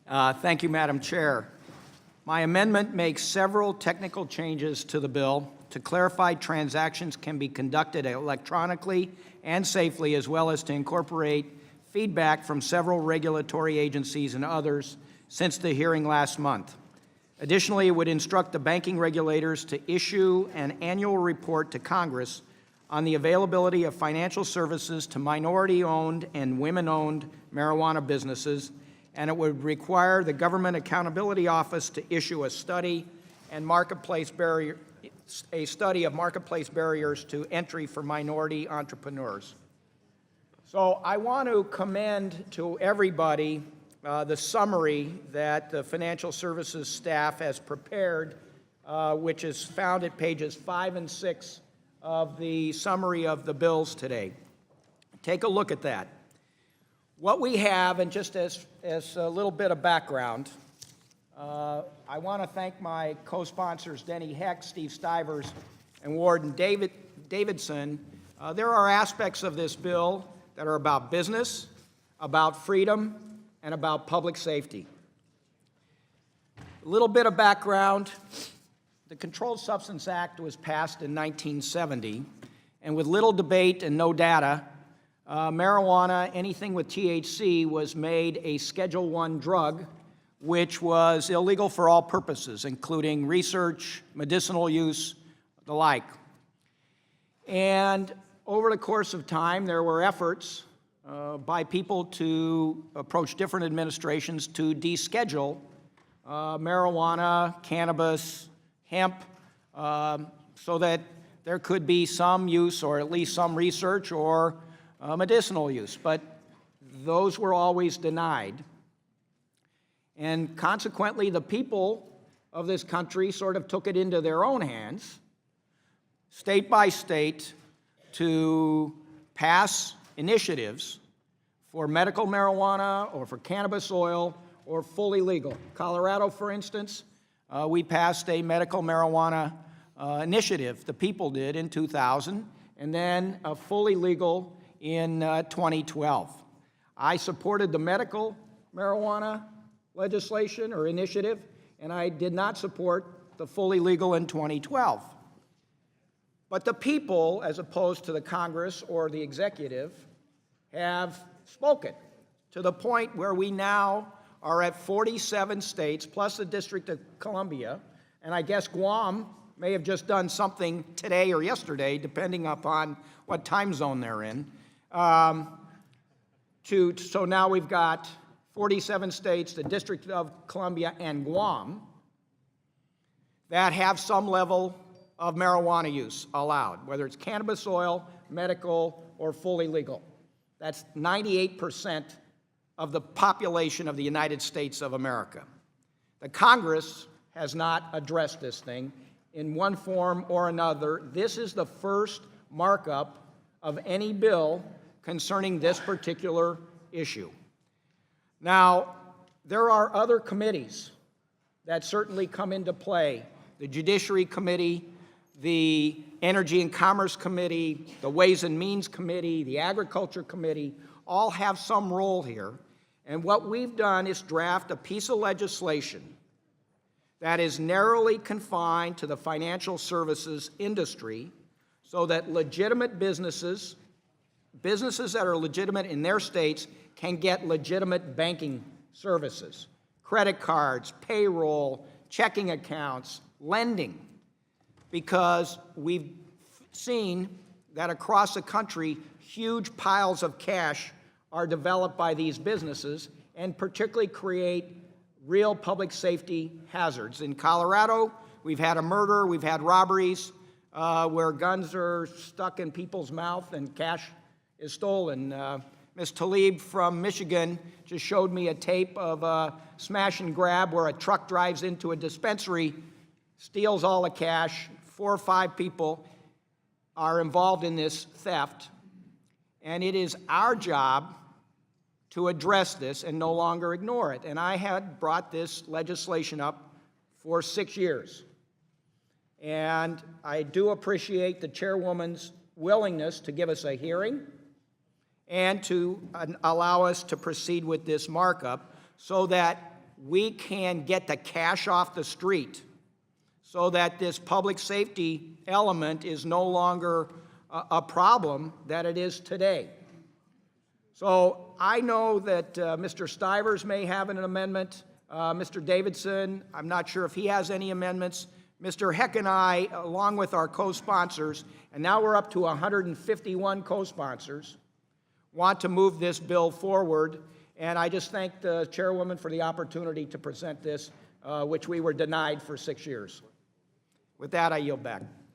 Thank you, Madam Chair. My amendment makes several technical changes to the bill to clarify transactions can be conducted electronically and safely, as well as to incorporate feedback from several regulatory agencies and others since the hearing last month. Additionally, it would instruct the banking regulators to issue an annual report to Congress on the availability of financial services to minority-owned and women-owned marijuana businesses, and it would require the Government Accountability Office to issue a study of marketplace barriers to entry for minority entrepreneurs. So I want to commend to everybody the summary that the financial services staff has prepared, which is found at pages 5 and 6 of the summary of the bills today. Take a look at that. What we have, and just as a little bit of background, I want to thank my co-sponsors, Denny Heck, Steve Stivers, and Warden Davidson. There are aspects of this bill that are about business, about freedom, and about public safety. A little bit of background. The Controlled Substance Act was passed in 1970, and with little debate and no data, marijuana, anything with THC, was made a Schedule I drug, which was illegal for all purposes, including research, medicinal use, the like. And over the course of time, there were efforts by people to approach different administrations to deschedule marijuana, cannabis, hemp, so that there could be some use or at least some research or medicinal use, but those were always denied. And consequently, the people of this country sort of took it into their own hands, state by state, to pass initiatives for medical marijuana or for cannabis oil or fully legal. Colorado, for instance, we passed a medical marijuana initiative, the people did, in 2000, and then a fully legal in 2012. I supported the medical marijuana legislation or initiative, and I did not support the fully legal in 2012. But the people, as opposed to the Congress or the executive, have spoken to the point where we now are at 47 states, plus the District of Columbia, and I guess Guam may have just done something today or yesterday, depending upon what time zone they're in. So now we've got 47 states, the District of Columbia, and Guam that have some level of marijuana use allowed, whether it's cannabis oil, medical, or fully legal. That's 98% of the population of the United States of America. The Congress has not addressed this thing in one form or another. This is the first markup of any bill concerning this particular issue. Now, there are other committees that certainly come into play. The Judiciary Committee, the Energy and Commerce Committee, the Ways and Means Committee, the Agriculture Committee, all have some role here. And what we've done is draft a piece of legislation that is narrowly confined to the financial services industry so that legitimate businesses that are legitimate in their states can get legitimate banking services, credit cards, payroll, checking accounts, lending, because we've seen that across the country, huge piles of cash are developed by these businesses and particularly create real public safety hazards. In Colorado, we've had a murder, we've had robberies where guns are stuck in people's mouth and cash is stolen. Ms. Talib from Michigan just showed me a tape of a smash and grab where a truck drives into a dispensary, steals all the cash. 4 or 5 people are involved in this theft, and it is our job to address this and no longer ignore it. And I had brought this legislation up for 6 years. And I do appreciate the chairwoman's willingness to give us a hearing and to allow us to proceed with this markup so that we can get the cash off the street so that this public safety element is no longer a problem that it is today. So I know that Mr. Stivers may have an amendment. Mr. Davidson, I'm not sure if he has any amendments. Mr. Heck and I, along with our co-sponsors, and now we're up to 151 co-sponsors, want to move this bill forward. And I just thank the chairwoman for the opportunity to present this, which we were denied for 6 years. With that, I yield back.